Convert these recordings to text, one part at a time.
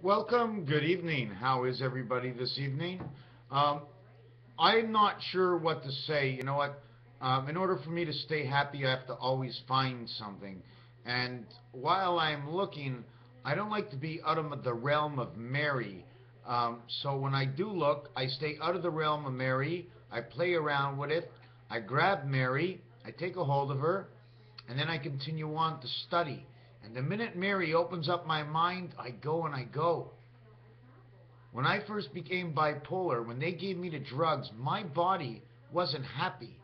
Welcome, good evening. How is everybody this evening? Um, I'm not sure what to say. You know what? In order for me to stay happy, I have to always find something. And while I'm looking, I don't like to be out of the realm of merry. So when I do look, I stay out of the realm of merry. I play around with it. I grab Mary. I take a hold of her. And then I continue on to study. And the minute Mary opens up my mind, I go and I go. When I first became bipolar, when they gave me the drugs, my body wasn't happy.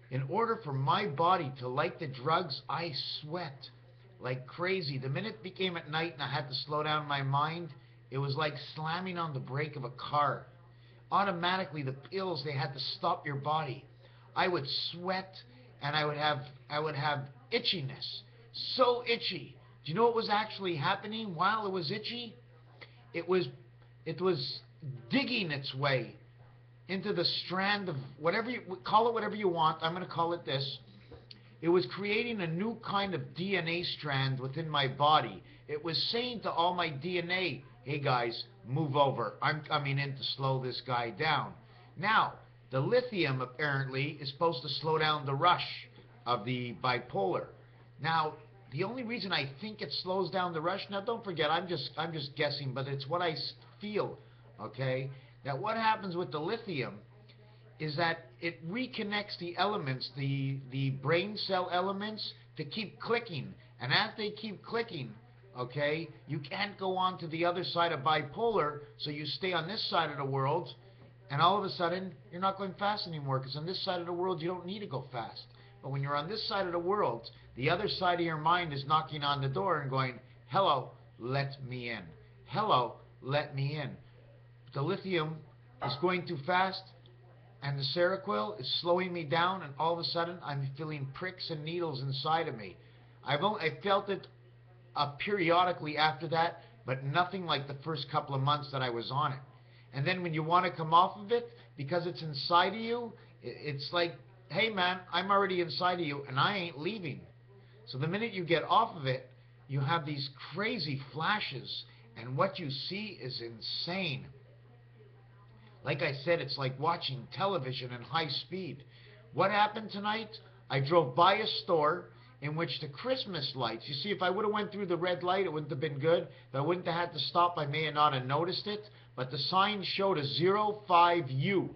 In order for my body to like the drugs, I sweat like crazy. The minute it became at night and I had to slow down my mind, it was like slamming on the brake of a car. Automatically, the pills, they had to stop your body. I would sweat and I would have itchiness. So itchy. Do you know what was actually happening while it was itchy? It was it was digging its way into the strand of whatever you call it, whatever you want. I'm going to call it this. It was creating a new kind of DNA strand within my body. It was saying to all my DNA, hey guys, move over. I'm coming in to slow this guy down. Now, the lithium apparently is supposed to slow down the rush of the bipolar. Now, the only reason I think it slows down the rush, now don't forget, I'm just guessing, but it's what I feel, okay? That what happens with the lithium is that it reconnects the elements, the brain cell elements, to keep clicking. And as they keep clicking, okay, you can't go on to the other side of bipolar, so you stay on this side of the world, and all of a sudden, you're not going fast anymore, because on this side of the world, you don't need to go fast. But when you're on this side of the world, the other side of your mind is knocking on the door and going, hello, let me in. Hello, let me in. The lithium is going too fast, and the Seroquel is slowing me down, and all of a sudden I'm feeling pricks and needles inside of me. I felt it periodically after that, but nothing like the first couple of months that I was on it. And then when you want to come off of it, because it's inside of you, it's like, hey man, I'm already inside of you, and I ain't leaving. So the minute you get off of it, you have these crazy flashes, and what you see is insane. Like I said, it's like watching television in high speed. What happened tonight? I drove by a store in which the Christmas lights, you see, if I would have went through the red light, it wouldn't have been good. If I wouldn't have had to stop, I may have not have noticed it. But the sign showed a 05U,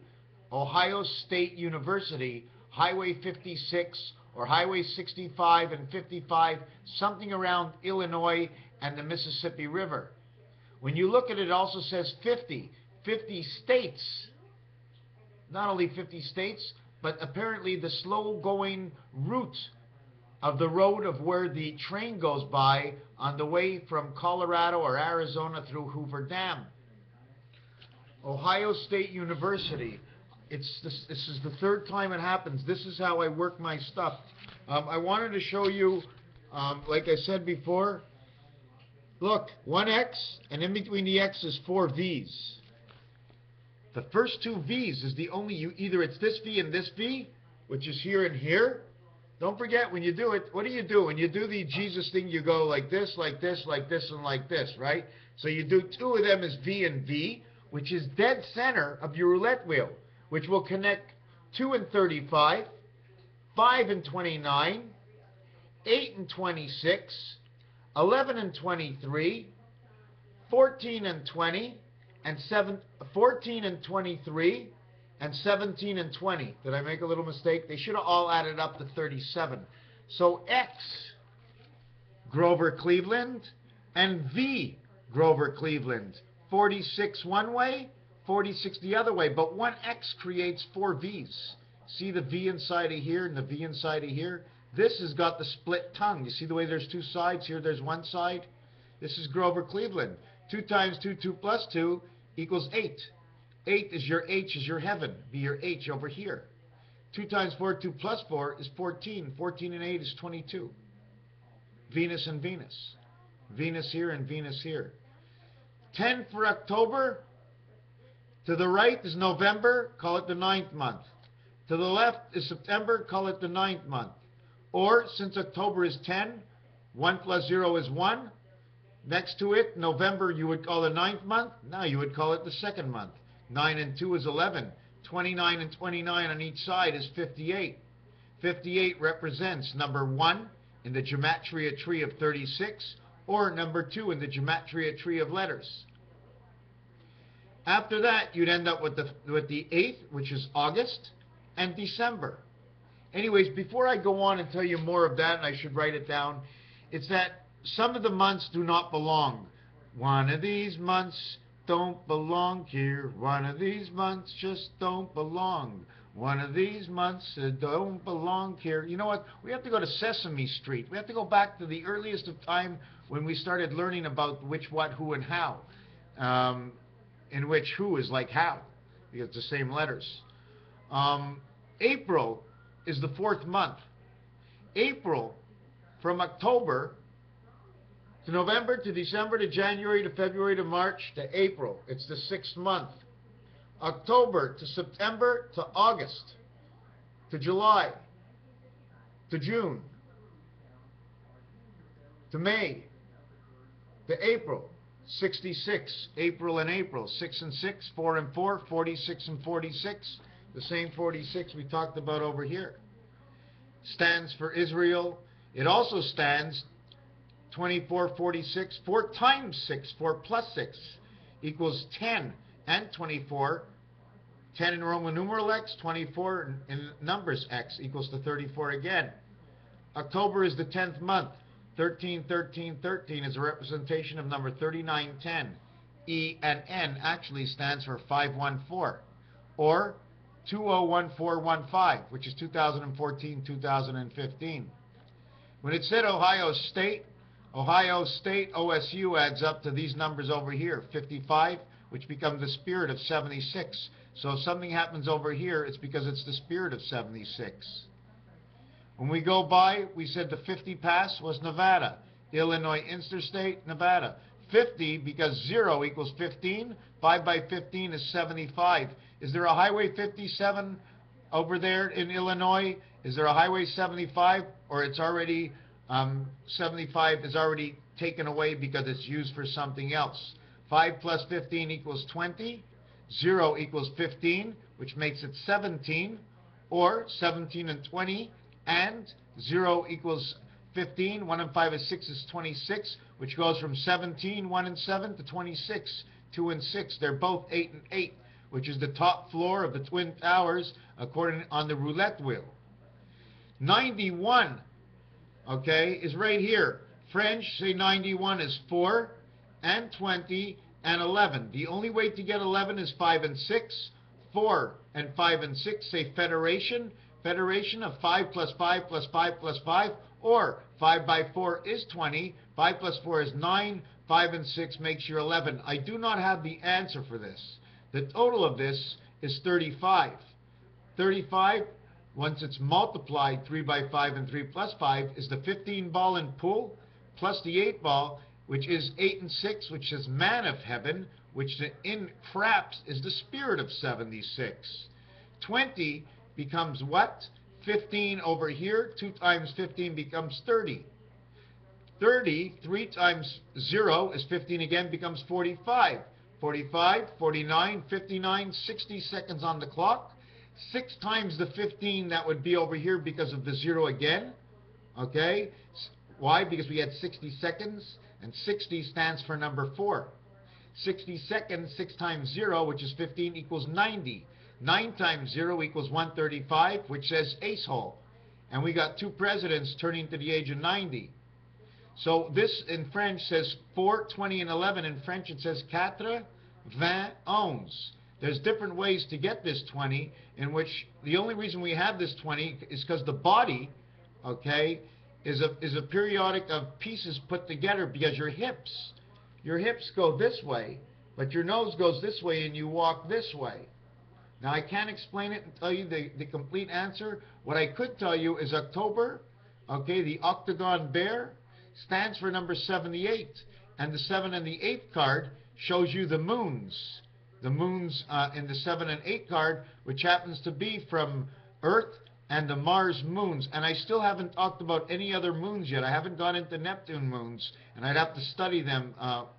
Ohio State University, Highway 56, or Highway 65 and 55, something around Illinois and the Mississippi River. When you look at it, it also says 50 states. Not only 50 states, but apparently the slow-going route of the road of where the train goes by on the way from Colorado or Arizona through Hoover Dam. Ohio State University. This is the third time it happens. This is how I work my stuff. I wanted to show you, like I said before, look, one X, and in between the X is 4 V's. The first 2 V's is the only, either it's this V and this V, which is here and here. Don't forget, when you do it, what do you do? When you do the Jesus thing, you go like this, like this, like this, and like this, right? So you do 2 of them as V and V, which is dead center of your roulette wheel, which will connect 2 and 35, 5 and 29, 8 and 26, 11 and 23, 14 and 20, and 14 and 23, and 17 and 20. Did I make a little mistake? They should have all added up to 37. So X, Grover Cleveland, and V, Grover Cleveland. 46 one way, 46 the other way, but one X creates 4 V's. See the V inside of here and the V inside of here? This has got the split tongue. You see the way there's 2 sides? Here there's 1 side. This is Grover Cleveland. 2 times 2, 2 plus 2 equals 8. 8 is your H, is your heaven. Be your H over here. 2 times 4, 2 plus 4 is 14. 14 and 8 is 22. Venus and Venus. Venus here and Venus here. 10 for October. To the right is November, call it the 9th month. To the left is September, call it the 9th month. Or, since October is 10, 1 plus 0 is 1. Next to it, November, you would call the ninth month. Now you would call it the second month. 9 and 2 is 11. 29 and 29 on each side is 58. 58 represents number 1 in the gematria tree of 36, or number 2 in the gematria tree of letters. After that, you'd end up with the 8th, which is August, and December. Anyways, before I go on and tell you more of that, and I should write it down, it's that some of the months do not belong. One of these months don't belong here. One of these months just don't belong. One of these months don't belong here. You know what? We have to go to Sesame Street. We have to go back to the earliest of time when we started learning about which, what, who, and how. In which who is like how, because it's the same letters. April is the 4th month. April, from October to November to December to January to February to March to April. It's the 6th month. October to September to August to July to June to May to April. 66, April and April. 6 and 6, 4 and 4, 46 and 46. The same 46 we talked about over here. Stands for Israel. It also stands 24, 46. 4 times 6, 4 plus 6 equals 10 and 24. 10 in Roman numeral X, 24 in numbers X equals to 34 again. October is the 10th month. 13, 13, 13 is a representation of number 3910. E and N actually stands for 514, or 201415, which is 2014, 2015. When it said Ohio State, OSU adds up to these numbers over here, 55, which becomes the spirit of 76. So if something happens over here, it's because it's the spirit of 76. When we go by, we said the 50 pass was Nevada. Illinois interstate, Nevada. 50, because 0 equals 15. 5 by 15 is 75. Is there a Highway 57 over there in Illinois? Is there a Highway 75? Or it's already, 75 is already taken away because it's used for something else. 5 plus 15 equals 20. 0 equals 15, which makes it 17. Or 17 and 20. And 0 equals 15. 1 and 5 is 6 is 26, which goes from 17, 1 and 7 to 26, 2 and 6. They're both 8 and 8, which is the top floor of the Twin Towers according on the roulette wheel. 91, okay, is right here. French say 91 is 4 and 20 and 11. The only way to get 11 is 5 and 6. 4 and 5 and 6 say federation. Federation of 5 plus 5 plus 5 plus 5, or 5 by 4 is 20, 5 plus 4 is 9, 5 and 6 makes you 11. I do not have the answer for this. The total of this is 35. 35, once it's multiplied, 3 by 5 and 3 plus 5, is the 15 ball in pool, plus the 8 ball, which is 8 and 6, which is man of heaven, which in craps is the spirit of 76. 20 becomes what? 15 over here. 2 times 15 becomes 30. 30, 3 times 0 is 15 again, becomes 45. 45, 49, 59, 60 seconds on the clock. 6 times the 15, that would be over here because of the 0 again. Okay? Why? Because we had 60 seconds, and 60 stands for number 4. 60 seconds, 6 times 0, which is 15, equals 90. 9 times 0 equals 135, which says ace hole. And we got 2 presidents turning to the age of 90. So this in French says 4, 20, and 11. In French it says 4, 20, 11. There's different ways to get this 20, in which the only reason we have this 20 is because the body, okay, is a periodic of pieces put together, because your hips go this way, but your nose goes this way and you walk this way. Now, I can't explain it and tell you the complete answer. What I could tell you is October, okay, the octagon bear stands for number 78. And the 7 and the 8 card shows you the moons. The moons in the 7 and 8 card, which happens to be from Earth and the Mars moons. And I still haven't talked about any other moons yet. I haven't gone into Neptune moons, and I'd have to study them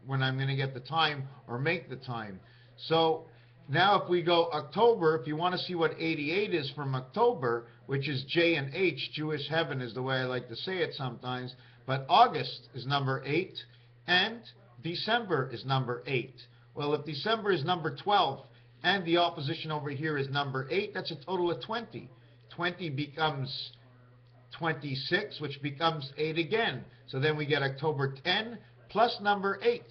when I'm going to get the time or make the time. So now if we go October, if you want to see what 88 is from October, which is J and H, Jewish heaven is the way I like to say it sometimes, but August is number 8, and December is number 8. Well, if December is number 12, and the opposition over here is number 8, that's a total of 20. 20 becomes 26, which becomes 8 again. So then we get October 10 plus number 8.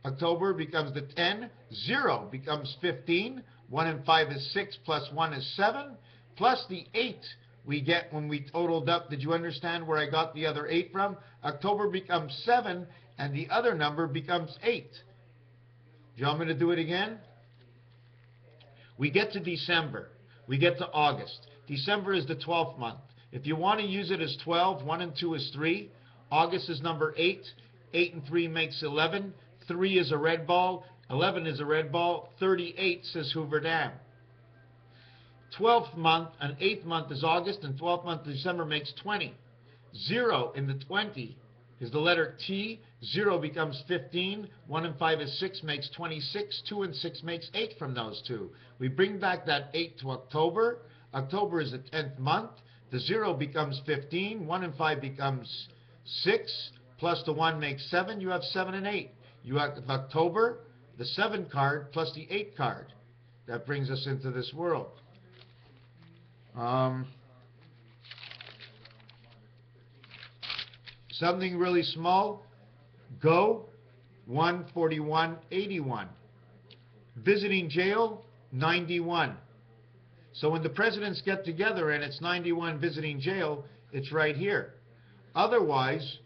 October becomes the 10, 0 becomes 15, 1 and 5 is 6, plus 1 is 7, plus the 8 we get when we totaled up. Did you understand where I got the other 8 from? October becomes 7, and the other number becomes 8. Do you want me to do it again? We get to December. We get to August. December is the 12th month. If you want to use it as 12, 1 and 2 is 3. August is number 8. 8 and 3 makes 11. 3 is a red ball. 11 is a red ball. 38 says Hoover Dam. 12th month and 8th month is August, and 12th month of December makes 20. 0 in the 20 is the letter T. 0 becomes 15. 1 and 5 is 6, makes 26. 2 and 6 makes 8 from those two. We bring back that 8 to October. October is the 10th month. The 0 becomes 15. 1 and 5 becomes 6. Plus the 1 makes 7. You have 7 and 8. You have October, the 7 card, plus the 8 card. That brings us into this world. Something really small. Go, 14181. Visiting jail, 91. So when the presidents get together and it's 91 visiting jail, it's right here. Otherwise,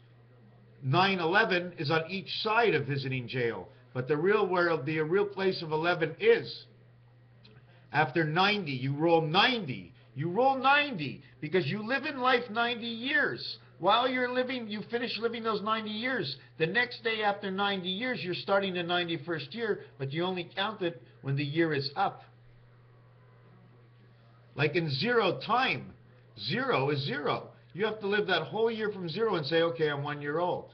9/11 is on each side of visiting jail. But the real world, the real place of 11 is after 90. You roll 90. You roll 90 because you live in life 90 years. While you're living, you finish living those 90 years. The next day after 90 years, you're starting the 91st year, but you only count it when the year is up. Like in 0 time, 0 is 0. You have to live that whole year from 0 and say, okay, I'm 1 year old.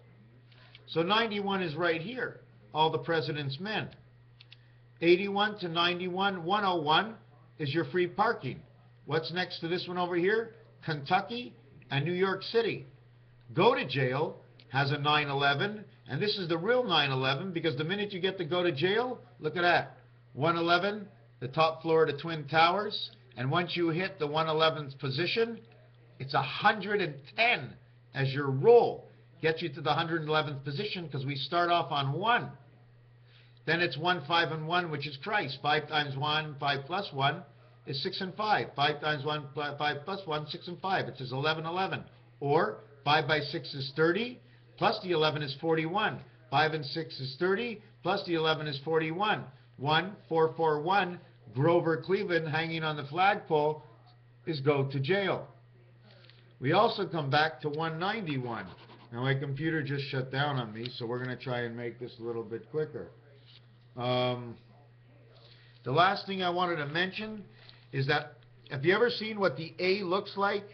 So 91 is right here, all the president's men. 81 to 91, 101 is your free parking. What's next to this one over here? Kentucky and New York City. Go to jail has a 9/11, and this is the real 9/11 because the minute you get to go to jail, look at that. 111, the top floor of the Twin Towers, and once you hit the 111th position, it's 110 as your roll. Gets you to the 111th position because we start off on 1. Then it's 1, 5, and 1, which is Christ. 5 times 1, 5 plus 1 is 6 and 5. 5 times 1, 5 plus 1, 6 and 5. It says 11, 11. Or 5 by 6 is 30, plus the 11 is 41. 5 and 6 is 30, plus the 11 is 41. 1, 4, 4, 1, Grover Cleveland hanging on the flagpole is go to jail. We also come back to 191. Now my computer just shut down on me, so we're going to try and make this a little bit quicker. The last thing I wanted to mention is that, have you ever seen what the A looks like?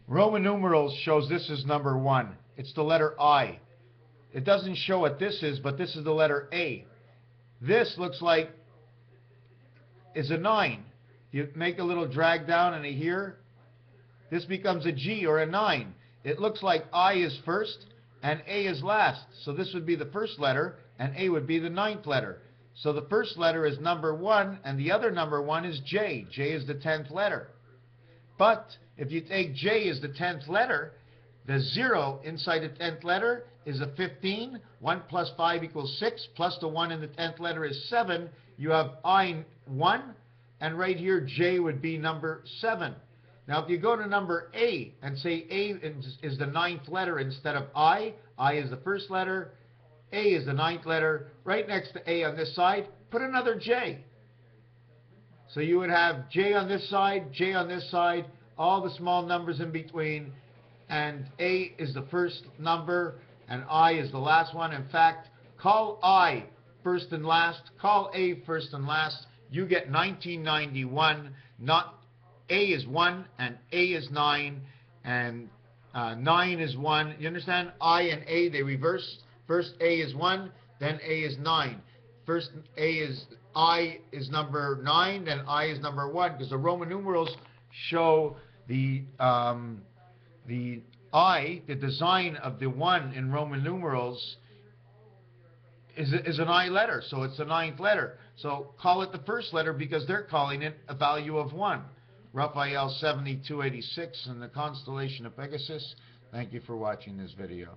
Roman numerals shows this is number 1. It's the letter I. It doesn't show what this is, but this is the letter A. This looks like is a 9. You make a little drag down and a here. This becomes a G or a 9. It looks like I is first and A is last. So this would be the first letter and A would be the 9th letter. So the first letter is number 1 and the other number 1 is J. J is the 10th letter. But if you take J as the 10th letter, the 0 inside the 10th letter is a 15. 1 plus 5 equals 6. Plus the 1 in the 10th letter is 7. You have I 1. And right here, J would be number 7. Now, if you go to number A and say A is the 9th letter instead of I is the first letter, A is the 9th letter, right next to A on this side, put another J. So you would have J on this side, J on this side, all the small numbers in between, and A is the first number, and I is the last one. In fact, call I first and last. Call A first and last. You get 1991. Not A is 1 and A is 9 and 9 is 1. You understand? I and A, they reverse. First A is 1, then A is 9. First A is I is number 9, then I is number 1, because the Roman numerals show the I, the design of the 1 in Roman numerals is an I letter, so it's the 9th letter. So call it the first letter because they're calling it a value of 1. Raphael 7286 in the constellation of Pegasus. Thank you for watching this video.